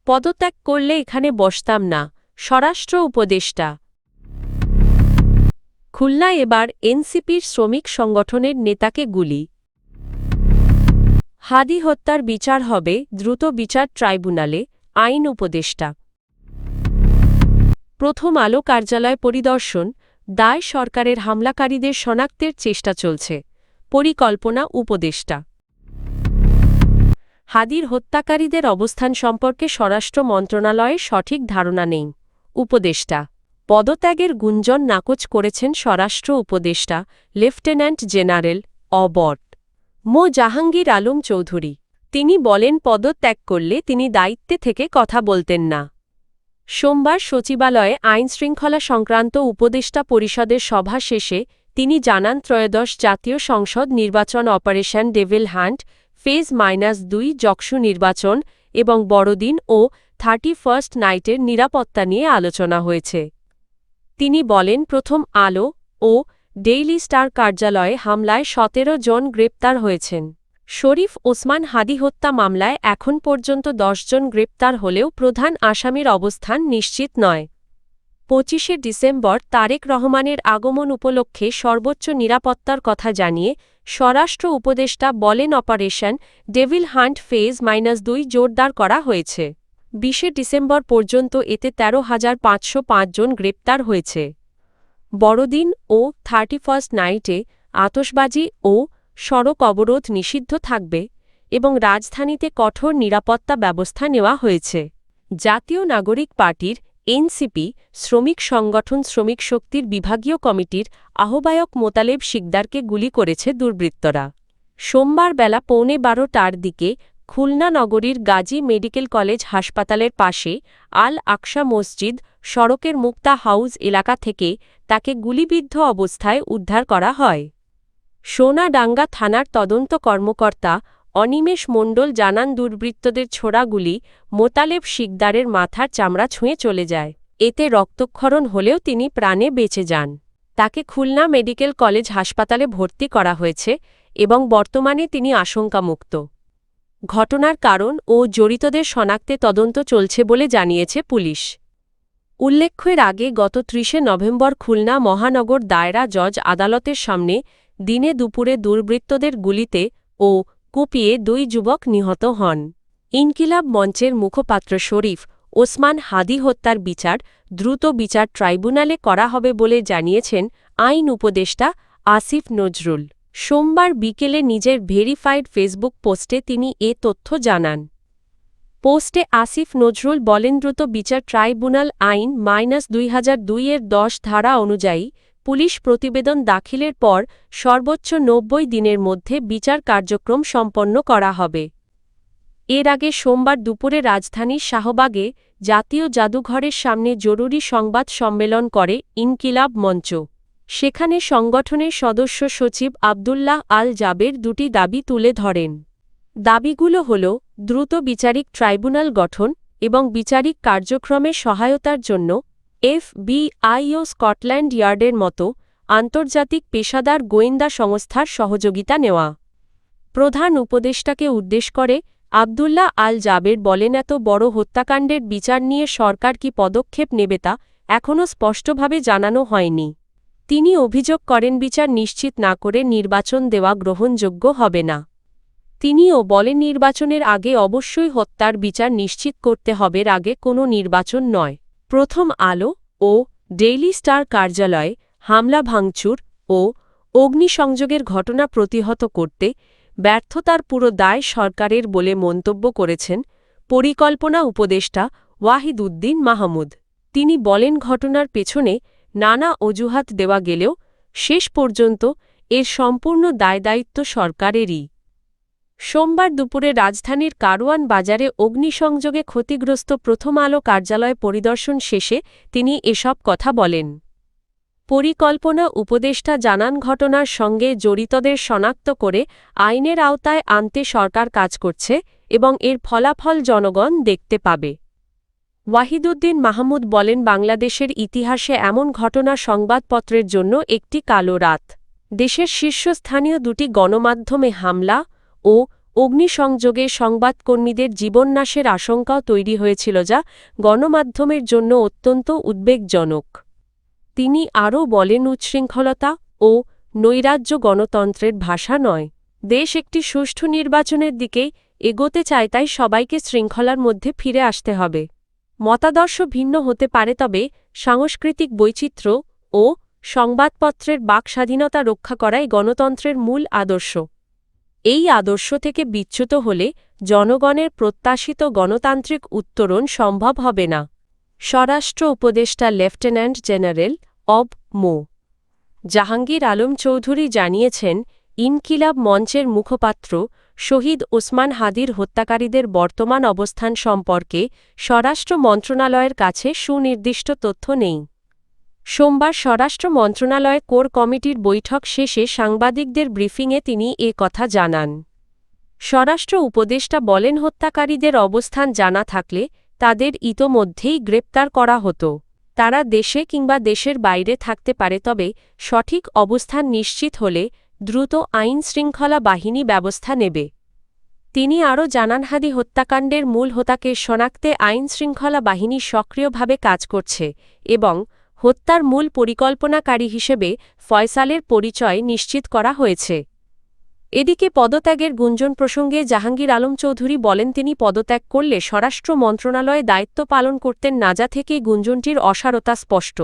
পদত্যাগ করলে এখানে বসতাম না, স্বরাষ্ট্র উপদেষ্টা। খুলনায় এবার এনসিপির শ্রমিক সংগঠনের নেতাকে গুলি। হাদী হত্যার বিচার হবে দ্রুত বিচার ট্রাইব্যুনালে, আইন উপদেষ্টা। প্রথম আলো কার্যালয় পরিদর্শন, দায় সরকারের হামলাকারীদের শনাক্তের চেষ্টা চলছে, পরিকল্পনা উপদেষ্টা। হাদীর হত্যাকারীদের অবস্থান সম্পর্কে স্বরাষ্ট্র মন্ত্রণালয়ের সঠিক ধারণা নেই, উপদেষ্টা। পদত্যাগের গুঞ্জন নাকচ করেছেন স্বরাষ্ট্র উপদেষ্টা লেফটেন্যান্ট জেনারেল অবট মো জাহাঙ্গীর আলম চৌধুরী। তিনি বলেন পদত্যাগ করলে তিনি দায়িত্বে থেকে কথা বলতেন না। সোমবার সচিবালয়ে আইনশৃঙ্খলা সংক্রান্ত উপদেষ্টা পরিষদের সভা শেষে তিনি জানান ত্রয়োদশ জাতীয় সংসদ নির্বাচন অপারেশন ডেভিল হান্ট ফেজ -2 যকসু নির্বাচন এবং বড়দিন ও 31st নাইটের নিরাপত্তা নিয়ে আলোচনা হয়েছে। তিনি বলেন প্রথম আলো ও ডেইলি স্টার কার্যালয়ে হামলায় 17 জন গ্রেপ্তার হয়েছেন। শরীফ ওসমান হাদী হত্যা মামলায় এখন পর্যন্ত 10 জন গ্রেপ্তার হলেও প্রধান আসামির অবস্থান নিশ্চিত নয়। 25শে ডিসেম্বর তারেক রহমানের আগমন উপলক্ষে সর্বোচ্চ নিরাপত্তার কথা জানিয়ে স্বরাষ্ট্র উপদেষ্টা বলেন অপারেশন ডেভিল হান্ট ফেজ -2 জোরদার করা হয়েছে। 20শে ডিসেম্বর পর্যন্ত এতে 13,505 জন গ্রেপ্তার হয়েছে। বড়দিন ও 31st নাইটে আতশবাজি ও সড়ক অবরোধ নিষিদ্ধ থাকবে এবং রাজধানীতে কঠোর নিরাপত্তা ব্যবস্থা নেওয়া হয়েছে। জাতীয় নাগরিক পার্টির এনসিপি শ্রমিক সংগঠন শ্রমিক শক্তির বিভাগীয় কমিটির আহ্বায়ক মোতালেব শিকদারকে গুলি করেছে দুর্বৃত্তরা। সোমবার বেলা 11:15টার দিকে খুলনা নগরীর গাজী মেডিকেল কলেজ হাসপাতালের পাশে আল আকসা মসজিদ সড়কের মুক্তা হাউস এলাকা থেকে তাকে গুলিবিদ্ধ অবস্থায় উদ্ধার করা হয়। সোনাডাঙ্গা থানার তদন্ত কর্মকর্তা অনিমেষ মণ্ডল জানান দুর্বৃত্তদের ছোড়া গুলি মোতালেব শিকদারের মাথার চামড়া ছুঁয়ে চলে যায়। এতে রক্তক্ষরণ হলেও তিনি প্রাণে বেঁচে যান। তাকে খুলনা মেডিকেল কলেজ হাসপাতালে ভর্তি করা হয়েছে এবং বর্তমানে তিনি আশঙ্কামুক্ত। ঘটনার কারণ ও জড়িতদের শনাক্তে তদন্ত চলছে বলে জানিয়েছে পুলিশ। উল্লেখ্য এর আগে গত 30শে নভেম্বর খুলনা মহানগর দায়রা জজ আদালতের সামনে দিনে দুপুরে দুর্বৃত্তদের গুলিতে ও কুপিয়ে 2 যুবক নিহত হন। ইনকিলাব মঞ্চের মুখপাত্র শরীফ ওসমান হাদী হত্যার বিচার দ্রুত বিচার ট্রাইব্যুনালে করা হবে বলে জানিয়েছেন আইন উপদেষ্টা আসিফ নজরুল। সোমবার বিকেলে নিজের ভেরিফাইড ফেসবুক পোস্টে তিনি এ তথ্য জানান। পোস্টে আসিফ নজরুল বলেন দ্রুত বিচার ট্রাইব্যুনাল আইন -2002 এর 10 ধারা অনুযায়ী পুলিশ প্রতিবেদন দাখিলের পর সর্বোচ্চ 90 দিনের মধ্যে বিচার কার্যক্রম সম্পন্ন করা হবে। এর আগে সোমবার দুপুরে রাজধানীর শাহবাগে জাতীয় জাদুঘরের সামনে জরুরি সংবাদ সম্মেলন করে ইনকিলাব মঞ্চ। সেখানে সংগঠনের সদস্য সচিব আব্দুল্লাহ আল জাবের 2টি দাবি তুলে ধরেন। দাবিগুলো হল দ্রুত বিচারিক ট্রাইব্যুনাল গঠন এবং বিচারিক কার্যক্রমে সহায়তার জন্য FBI ও স্কটল্যান্ড ইয়ার্ডের মতো আন্তর্জাতিক পেশাদার গোয়েন্দা সংস্থার সহযোগিতা নেওয়া। প্রধান উপদেষ্টাকে উদ্দেশ করে আব্দুল্লাহ আল জাবের বলেন এত বড় হত্যাকাণ্ডের বিচার নিয়ে সরকার কি পদক্ষেপ নেবে তা এখনও স্পষ্টভাবে জানানো হয়নি। তিনি অভিযোগ করেন বিচার নিশ্চিত না করে নির্বাচন দেওয়া গ্রহণযোগ্য হবে না। তিনিও বলেন নির্বাচনের আগে অবশ্যই হত্যার বিচার নিশ্চিত করতে হবে, আগে কোনো নির্বাচন নয়। প্রথম আলো ও ডেইলি স্টার কার্যালয়ে হামলা ভাঙচুর ও অগ্নিসংযোগের ঘটনা প্রতিহত করতে ব্যর্থতার পুরো দায় সরকারের বলে মন্তব্য করেছেন পরিকল্পনা উপদেষ্টা ওয়াহিদ উদ্দিন মাহমুদ। তিনি বলেন ঘটনার পেছনে নানা অজুহাত দেওয়া গেলেও শেষ পর্যন্ত এর সম্পূর্ণ দায়দায়িত্ব সরকারেরই। সোমবার দুপুরে রাজধানীর কারওয়ান বাজারে অগ্নিসংযোগে ক্ষতিগ্রস্ত প্রথম আলো কার্যালয় পরিদর্শন শেষে তিনি এসব কথা বলেন। পরিকল্পনা উপদেষ্টা জানান ঘটনার সঙ্গে জড়িতদের শনাক্ত করে আইনের আওতায় আনতে সরকার কাজ করছে এবং এর ফলাফল জনগণ দেখতে পাবে। ওয়াহিদুদ্দিন মাহমুদ বলেন বাংলাদেশের ইতিহাসে এমন ঘটনা সংবাদপত্রের জন্য একটি কালো রাত। দেশের শীর্ষস্থানীয় 2টি গণমাধ্যমে হামলা ও অগ্নিসংযোগে সংবাদকর্মীদের জীবননাশের আশঙ্কাও তৈরি হয়েছিল, যা গণমাধ্যমের জন্য অত্যন্ত উদ্বেগজনক। তিনি আরও বলেন, উচ্ছৃঙ্খলতা ও নৈরাজ্য গণতন্ত্রের ভাষা নয়। দেশ একটি সুষ্ঠু নির্বাচনের দিকে এগোতে চায়, তাই সবাইকে শৃঙ্খলার মধ্যে ফিরে আসতে হবে। মতাদর্শ ভিন্ন হতে পারে, তবে সাংস্কৃতিক বৈচিত্র্য ও সংবাদপত্রের বাকস্বাধীনতা রক্ষা করাই গণতন্ত্রের মূল আদর্শ। এই আদর্শ থেকে বিচ্যুত হলে জনগণের প্রত্যাশিত গণতান্ত্রিক উত্তরণ সম্ভব হবে না। স্বরাষ্ট্র উপদেষ্টা লেফটেন্যান্ট জেনারেল অব মো. জাহাঙ্গীর আলম চৌধুরী জানিয়েছেন, ইনকিলাব মঞ্চের মুখপাত্র শহীদ ওসমান হাদির হত্যাকারীদের বর্তমান অবস্থান সম্পর্কে স্বরাষ্ট্র মন্ত্রণালয়ের কাছে সুনির্দিষ্ট তথ্য নেই। সোমবার স্বরাষ্ট্র মন্ত্রণালয়ে কোর কমিটির বৈঠক শেষে সাংবাদিকদের ব্রিফিংয়ে তিনি এ কথা জানান। স্বরাষ্ট্র উপদেষ্টা বলেন, হত্যাকারীদের অবস্থান জানা থাকলে তাদের ইতোমধ্যেই গ্রেপ্তার করা হতো। তারা দেশে কিংবা দেশের বাইরে থাকতে পারে, তবে সঠিক অবস্থান নিশ্চিত হলে দ্রুত আইনশৃঙ্খলা বাহিনী ব্যবস্থা নেবে। তিনি আরও জানান, হাদি হত্যাকাণ্ডের মূল হোতাকে শনাক্তে আইনশৃঙ্খলা বাহিনী সক্রিয়ভাবে কাজ করছে এবং হত্যার মূল পরিকল্পনাকারী হিসেবে ফয়সালের পরিচয় নিশ্চিত করা হয়েছে। এদিকে পদত্যাগের গুঞ্জন প্রসঙ্গে জাহাঙ্গীর আলম চৌধুরী বলেন, তিনি পদত্যাগ করলে স্বরাষ্ট্র মন্ত্রণালয়ে দায়িত্ব পালন করতেন না, যা থেকেই গুঞ্জনটির অসারতা স্পষ্ট।